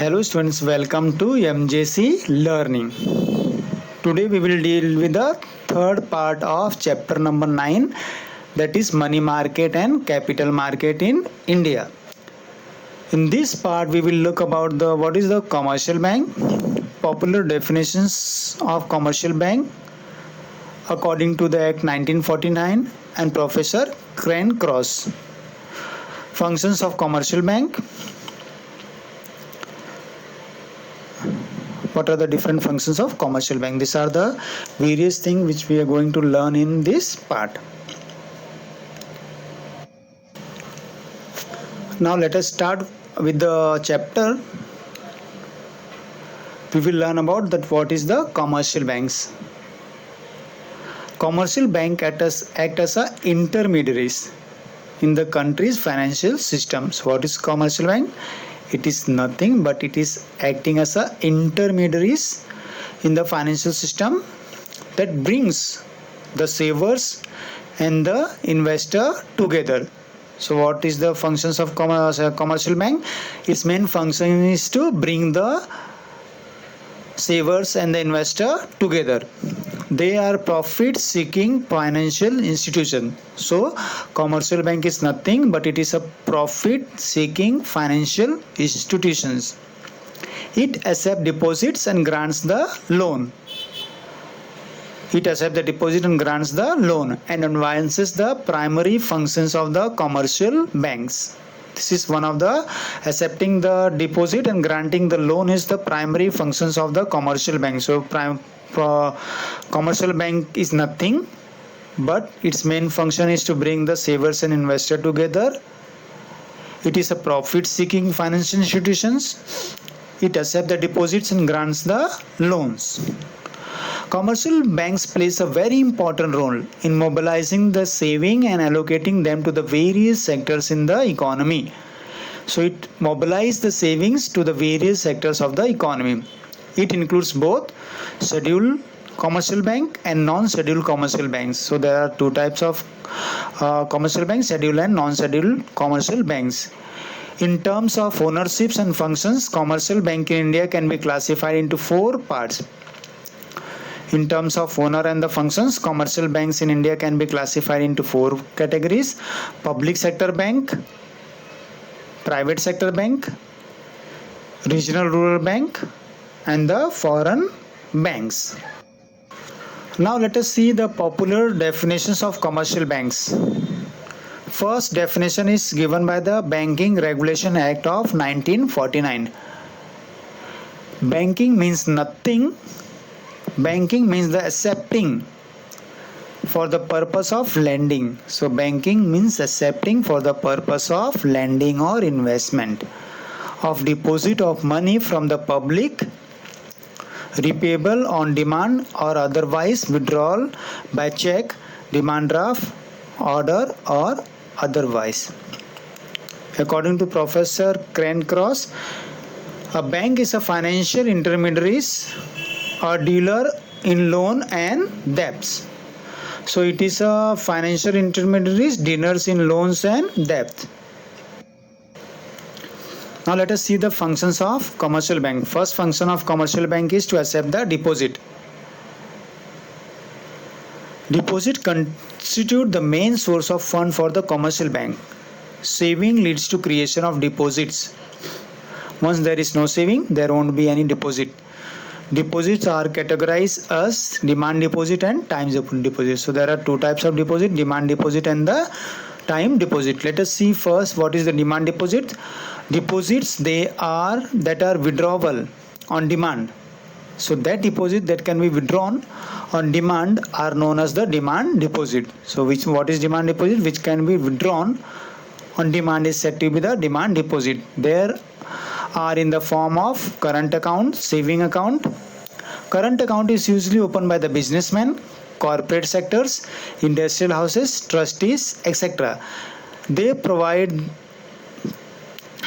Hello students, welcome to MJC Learning. Today we will deal with the third part of chapter number 9, that is money market and capital market in India. In this part we will look about the what is the commercial bank, popular definitions of commercial bank according to the Act 1949 and Professor Cairncross. Functions of commercial bank. What are the different functions of commercial bank? These are the various things which we are going to learn in this part. Now let us start with the chapter. We will learn about that what is the commercial banks. Commercial bank act as a intermediaries in the country's financial systems. What is commercial bank? It is nothing but it is acting as a intermediaries in the financial system that brings the savers and the investor together. So what is the functions of commercial bank? Its main function is to bring the savers and the investor together. They are profit seeking financial institution. So commercial bank is nothing but it is a profit seeking financial institutions. It accepts deposits and grants the loan. It accepts the deposit and grants the loan and advances the primary functions of the commercial banks. This is one of the accepting the deposit and granting the loan is the primary functions of the commercial bank. So commercial bank is nothing but its main function is to bring the savers and investor together. It is a profit seeking financial institutions. It accepts the deposits and grants the loans. Commercial banks plays a very important role in mobilizing the saving and allocating them to the various sectors in the economy. So it mobilizes the savings to the various sectors of the economy. It includes both scheduled commercial bank and non-scheduled commercial banks. So there are two types of commercial banks, scheduled and non-scheduled commercial banks. In terms of ownerships and functions, commercial bank in India can be classified into four parts. In terms of owner and the functions, commercial banks in India can be classified into four categories: public sector bank, private sector bank, regional rural bank, and the foreign banks. Now let us see the popular definitions of commercial banks. First definition is given by the Banking Regulation Act of 1949. Banking means nothing. Banking means the accepting for the purpose of lending. So banking means accepting for the purpose of lending or investment of deposit of money from the public, repayable on demand or otherwise withdrawal by check, demand draft, order or otherwise. According to Professor Cairncross, a bank is a financial intermediaries or dealer in loan and debts. So it is a financial intermediaries, dealers in loans and debt. Now let us see the functions of commercial bank. First function of commercial bank is to accept the deposit. Deposit constitute the main source of fund for the commercial bank. Saving leads to creation of deposits. Once there is no saving, there won't be any deposit. Deposits are categorized as demand deposit and time deposit. So there are two types of deposit, demand deposit and the time deposit. Let us see first what is the demand deposit. Deposits that are withdrawable on demand. So that deposit that can be withdrawn on demand are known as the demand deposit. So what is demand deposit? Which can be withdrawn on demand is said to be the demand deposit. There are in the form of current account, saving account. Current account is usually opened by the businessmen, corporate sectors, industrial houses, trustees, etc. They provide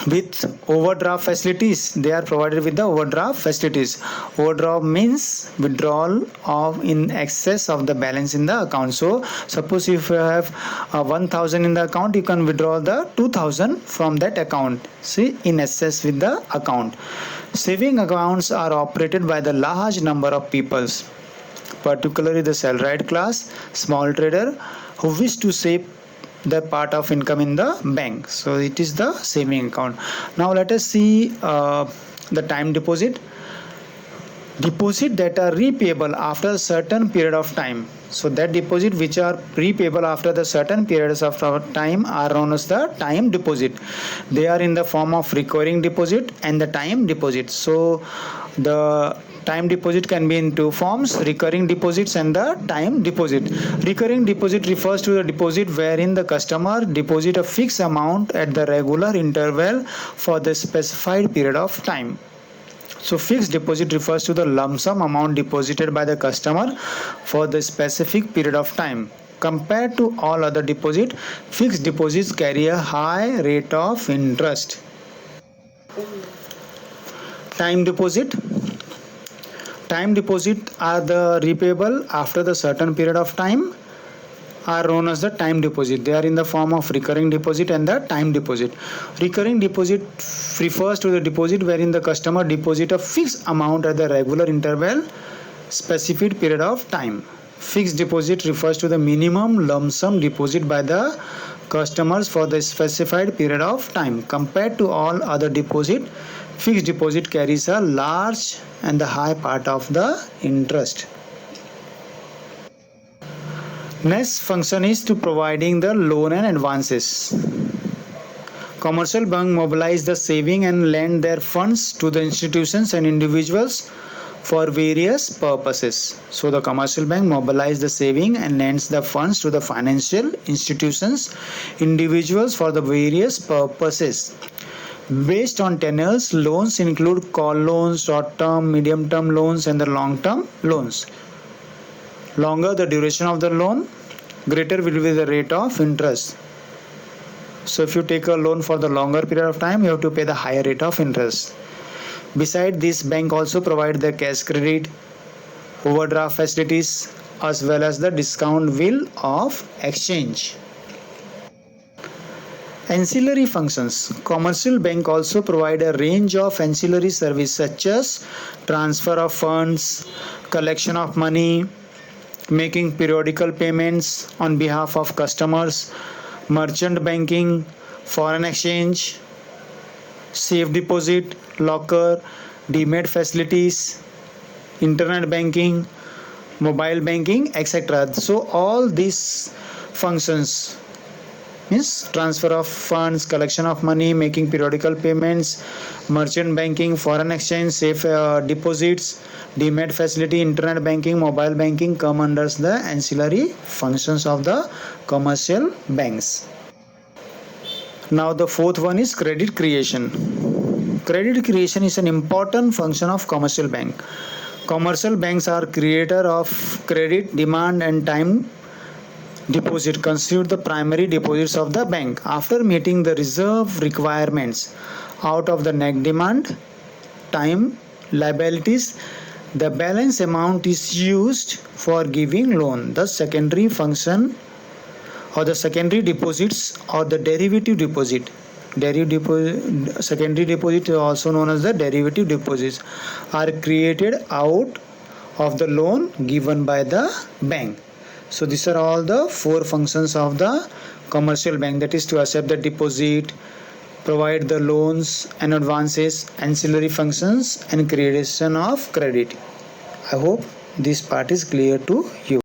with overdraft facilities. They are provided with the overdraft facilities. Overdraft means withdrawal of in excess of the balance in the account. So suppose if you have 1000 in the account, you can withdraw the 2000 from that account, see, in excess with the account. Saving accounts are operated by the large number of peoples, particularly the salaried class, small trader, who wish to save the part of income in the bank. So it is the saving account. Now let us see the time deposit. Deposit that are repayable after a certain period of time. So that deposit which are repayable after the certain periods of time are known as the time deposit. They are in the form of recurring deposit and the time deposit. So the time deposit can be in two forms: recurring deposits and the time deposit. Recurring deposit refers to the deposit wherein the customer deposit a fixed amount at the regular interval for the specified period of time. So fixed deposit refers to the lump sum amount deposited by the customer for the specific period of time. Compared to all other deposit, fixed deposits carry a high rate of interest. Time deposit. Time deposit are the repayable after the certain period of time are known as the time deposit. They are in the form of recurring deposit and the time deposit. Recurring deposit refers to the deposit wherein the customer deposit a fixed amount at the regular interval specified period of time. Fixed deposit refers to the minimum lump sum deposit by the customers for the specified period of time. Compared to all other deposit, fixed deposit carries a large and the high part of the interest. Next function is to providing the loan and advances. Commercial bank mobilize the saving and lend their funds to the institutions and individuals for various purposes. So the commercial bank mobilize the saving and lends the funds to the financial institutions, individuals for the various purposes. Based on tenures, loans include call loans, short-term, medium-term loans and the long-term loans. Longer the duration of the loan, greater will be the rate of interest. So if you take a loan for the longer period of time, you have to pay the higher rate of interest. Besides this, bank also provide the cash credit, overdraft facilities as well as the discount bill of exchange. Ancillary functions. Commercial bank also provide a range of ancillary services such as transfer of funds, collection of money, making periodical payments on behalf of customers, merchant banking, foreign exchange, safe deposit, locker, demat facilities, internet banking, mobile banking, etc. So all these functions means transfer of funds, collection of money, making periodical payments, merchant banking, foreign exchange, safe deposits, demat facility, internet banking, mobile banking come under the ancillary functions of the commercial banks. Now the fourth one is credit creation. Credit creation is an important function of commercial bank. Commercial banks are creator of credit, demand and time deposit constitute the primary deposits of the bank. After meeting the reserve requirements out of the net demand, time, liabilities, the balance amount is used for giving loan. The secondary function or the secondary deposits or the derivative deposit. Secondary deposit, also known as the derivative deposits, are created out of the loan given by the bank. So these are all the four functions of the commercial bank, that is to accept the deposit, provide the loans and advances, ancillary functions and creation of credit. I hope this part is clear to you.